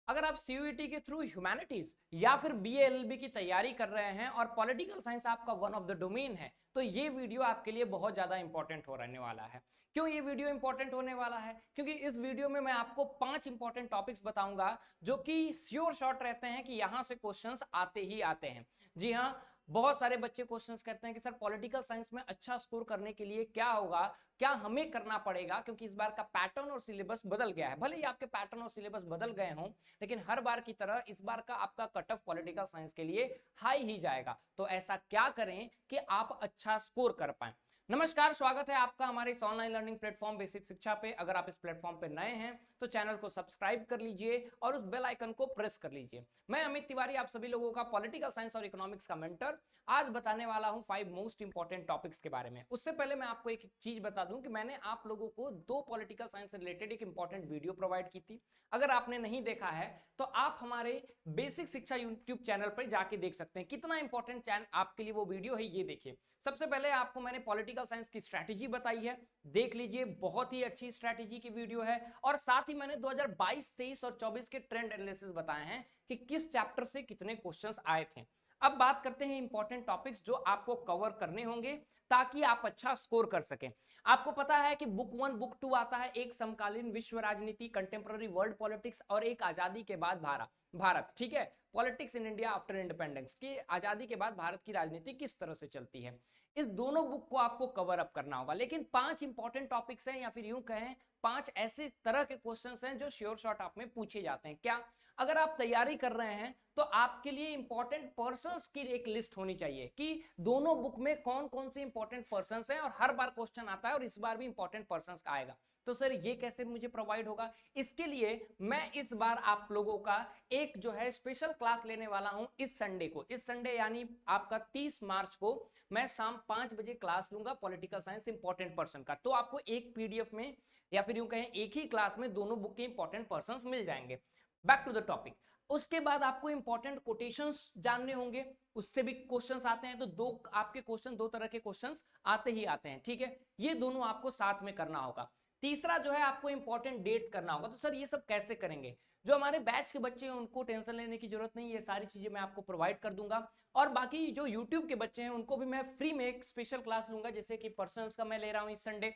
अगर आप सीयूईटी के थ्रू ह्यूमैनिटीज या फिर बीएलएलबी की तैयारी कर रहे हैं और पॉलिटिकल साइंस आपका वन ऑफ द डोमेन है, तो ये वीडियो आपके लिए बहुत ज्यादा इंपॉर्टेंट हो रहने वाला है। क्यों ये वीडियो इंपॉर्टेंट होने वाला है? क्योंकि इस वीडियो में मैं आपको 5 इंपॉर्टेंट टॉपिक्स बताऊंगा जो कि श्योर शॉट रहते हैं कि यहां से क्वेश्चंस आते ही आते हैं। जी हाँ, बहुत सारे बच्चे क्वेश्चंस करते हैं कि सर पॉलिटिकल साइंस में अच्छा स्कोर करने के लिए क्या होगा, क्या हमें करना पड़ेगा, क्योंकि इस बार का पैटर्न और सिलेबस बदल गया है। भले ही आपके पैटर्न और सिलेबस बदल गए हों, लेकिन हर बार की तरह इस बार का आपका कट ऑफ पॉलिटिकल साइंस के लिए हाई ही जाएगा। तो ऐसा क्या करें कि आप अच्छा स्कोर कर पाए। नमस्कार, स्वागत है आपका हमारे इस ऑनलाइन लर्निंग प्लेटफॉर्म बेसिक शिक्षा पे। अगर आप इस प्लेटफॉर्म पे नए हैं तो चैनल को सब्सक्राइब कर लीजिए और उस बेल आइकन को प्रेस कर लीजिए। मैं अमित तिवारी, आप सभी लोगों का पॉलिटिकल साइंस और इकोनॉमिक्स का मेंटर, आज बताने वाला हूं 5 मोस्ट इंपॉर्टेंट टॉपिक्स के बारे में। उससे पहले मैं आपको एक चीज बता दूं कि मैंने आप लोगों को 2 पॉलिटिकल साइंस से रिलेटेड एक इंपॉर्टेंट वीडियो प्रोवाइड की थी। अगर आपने नहीं देखा है तो आप हमारे बेसिक शिक्षा यूट्यूब चैनल पर जाके देख सकते हैं। कितना इंपॉर्टेंट चैनल आपके लिए वो वीडियो है, ये देखिए। सबसे पहले आपको मैंने पॉलिटिकल साइंस की स्ट्रैटेजी बताई है, देख लीजिए, बहुत ही अच्छी स्ट्रैटेजी की वीडियो है। और साथ ही मैंने 2022, 23 और 24 के ट्रेंड एनालिसिस बताए हैं कि किस चैप्टर से कितने क्वेश्चंस आए थे। अब बात करते हैं इंपॉर्टेंट टॉपिक्स जो आपको कवर करने होंगे ताकि आप अच्छा स्कोर कर सकें। आपको पता है कि बुक 1, बुक 2 आता है, एक समकालीन विश्व राजनीति, कंटेम्पररी वर्ल्ड पॉलिटिक्स, और एक आजादी के बाद भारत, ठीक है, politics in India after independence, की आजादी के बाद भारत की राजनीति किस तरह से चलती है। इस दोनों बुक को आपको कवर अप करना होगा। लेकिन 5 इंपॉर्टेंट टॉपिक्स हैं, या फिर यूं कहें 5 ऐसे तरह के क्वेश्चंस हैं जो श्योर शॉट आप में पूछे जाते हैं। क्या? अगर आप तैयारी कर रहे हैं तो आपके लिए इंपॉर्टेंट पर्संस की एक लिस्ट होनी चाहिए कि दोनों बुक में कौन कौन से इंपॉर्टेंट पर्संस हैं, और हर बार क्वेश्चन आता है और इस बार भी इंपॉर्टेंट पर्संस का आएगा। तो सर ये कैसे मुझे प्रोवाइड होगा? इसके लिए मैं इस बार आप लोगों का एक जो है स्पेशल क्लास लेने वाला हूं इस संडे को। इस संडे यानी आपका 30 मार्च को मैं शाम 5 बजे क्लास लूंगा पॉलिटिकल साइंस इंपॉर्टेंट पर्सन का। तो आपको एक पीडीएफ में या फिर यूं कहें एक ही क्लास में दोनों बुक के इंपॉर्टेंट पर्संस मिल जाएंगे। Back to the topic. उसके बाद आपको इंपॉर्टेंट कोटेशंस जानने होंगे, उससे भी क्वेश्चंस आते हैं। तो दो आपके क्वेश्चन, दो तरह के क्वेश्चंस आते ही आते हैं, ठीक है। ये दोनों आपको साथ में करना होगा। तीसरा जो है आपको इंपॉर्टेंट डेट्स करना होगा। तो सर ये सब कैसे करेंगे? जो हमारे बैच के बच्चे हैं उनको टेंशन लेने की जरूरत नहीं, ये सारी चीजें मैं आपको प्रोवाइड कर दूंगा। और बाकी जो यूट्यूब के बच्चे हैं उनको भी मैं फ्री में एक स्पेशल क्लास लूंगा, जैसे कि पर्सनस का मैं ले रहा हूं इस संडे,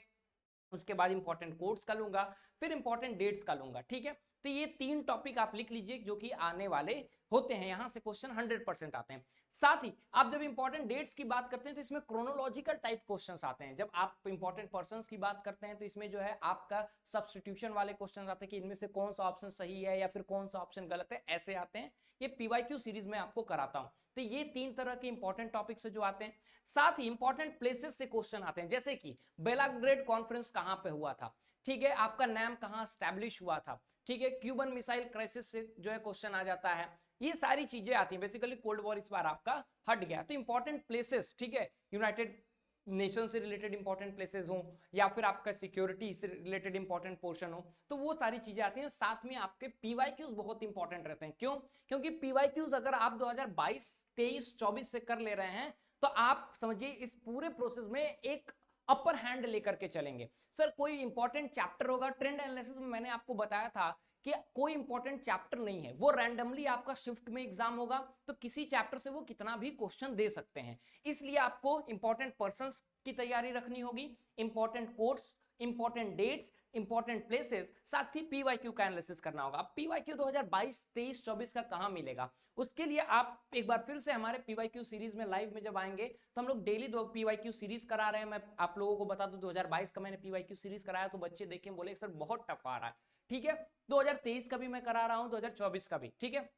उसके बाद इंपॉर्टेंट कोड्स का लूंगा, फिर इंपॉर्टेंट डेट्स का लूंगा, ठीक है। तो ये 3 टॉपिक आप लिख लीजिए जो कि आने वाले होते हैं, यहां से क्वेश्चन 100% आते हैं। साथ ही आप जब इंपॉर्टेंट डेट्स की बात करते हैं तो इसमें क्रोनोलॉजिकल टाइप क्वेश्चंस आते हैं। जब आप इंपॉर्टेंट पर्संस की बात करते हैं तो इसमें जो है आपका सब्स्टिट्यूशन वाले क्वेश्चंस आते हैं कि इनमें से कौन सा ऑप्शन सही है या फिर कौन सा ऑप्शन गलत है, ऐसे आते हैं। ये पीवाईक्यू सीरीज में आपको कराता हूं। तो ये 3 तरह के इंपॉर्टेंट टॉपिक्स जो आते हैं। साथ ही इंपॉर्टेंट प्लेसेस से क्वेश्चन आते हैं, जैसे कि बेलाग्रेड कॉन्फ्रेंस कहां पे हुआ था, ठीक है, आपका नाम कहां स्टैब्लिश हुआ था, ठीक है, क्यूबन मिसाइल क्राइसिस से जो है क्वेश्चन आ जाता है। ये सारी चीजें आती हैं। बेसिकली कोल्ड वॉर इस बार आपका हट गया। तो इंपॉर्टेंट प्लेसेस, ठीक है, यूनाइटेड नेशन से रिलेटेड इंपॉर्टेंट प्लेसेस हो या फिर आपका सिक्योरिटी से रिलेटेड इंपॉर्टेंट पोर्शन हो, तो वो सारी चीजें आती हैं। साथ में आपके पीवाईक्यूज बहुत इंपॉर्टेंट रहते हैं। क्यों? क्योंकि पीवाईक्यूज अगर आप 2022, 23, 24 से कर ले रहे हैं तो आप समझिए इस पूरे प्रोसेस में एक अपर हैंड लेकर के चलेंगे। सर कोई इंपॉर्टेंट चैप्टर होगा? ट्रेंड एनालिसिस में मैंने आपको बताया था कि कोई इंपॉर्टेंट चैप्टर नहीं है, वो रैंडमली आपका शिफ्ट में एग्जाम होगा, तो किसी चैप्टर से वो कितना भी क्वेश्चन दे सकते हैं। इसलिए आपको इंपॉर्टेंट पर्संस की तैयारी रखनी होगी, important course, important dates, important places, साथ ही पीवाईक्यू का एनालिसिस करना होगा। अब पीवाईक्यू 2022, 23, 24 का कहां मिलेगा? उसके लिए आप एक बार फिर से हमारे पीवाईक्यू सीरीज में लाइव में जब आएंगे तो हम लोग डेली पीवाईक्यू सीरीज करा रहे हैं। मैं आप लोगों को बता दूं 2022 का मैंने पीवाईक्यू सीरीज कराया तो बच्चे देखें बोले सर बहुत टफ आ रहा है, ठीक है। 2023 का भी मैं करा रहा हूं, 2024 का भी, ठीक है।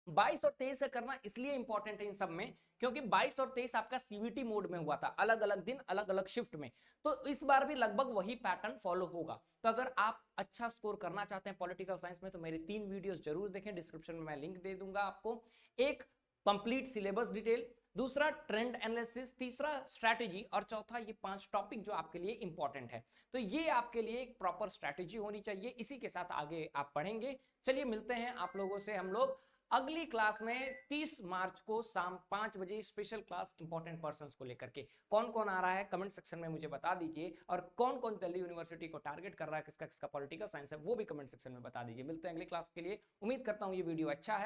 22 और 23 का करना इसलिए इंपॉर्टेंट है इन सब में क्योंकि 22 और 23 आपका सीवीटी मोड में हुआ था, अलग अलग दिन अलग अलग शिफ्ट में। तो इस बार भी लगभग वही पैटर्न फॉलो होगा। तो अगर आप अच्छा स्कोर करना चाहते हैं पॉलिटिकल साइंस में तो मेरे 3 वीडियोस जरूर देखें, डिस्क्रिप्शन में मैं लिंक दे दूंगा आपको। एक कंप्लीट सिलेबस डिटेल, दूसरा ट्रेंड एनालिसिस, तीसरा स्ट्रैटेजी, और चौथा ये 5 टॉपिक जो आपके लिए इंपॉर्टेंट है। तो ये आपके लिए एक प्रॉपर स्ट्रैटेजी होनी चाहिए। इसी के साथ आगे आप पढ़ेंगे। चलिए मिलते हैं आप लोगों से हम लोग अगली क्लास में 30 मार्च को शाम 5 बजे स्पेशल क्लास इंपॉर्टेंट पर्संस को लेकर के। कौन कौन आ रहा है कमेंट सेक्शन में मुझे बता दीजिए, और कौन कौन दिल्ली यूनिवर्सिटी को टारगेट कर रहा है, किसका किसका पॉलिटिकल साइंस है, वो भी कमेंट सेक्शन में बता दीजिए। मिलते हैं अगली क्लास के लिए। उम्मीद करता हूं ये वीडियो अच्छा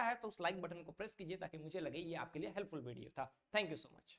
है तो उस लाइक बटन को प्रेस कीजिए ताकि मुझे लगे ये आपके लिए हेल्पफुल वीडियो था। Thank you so much.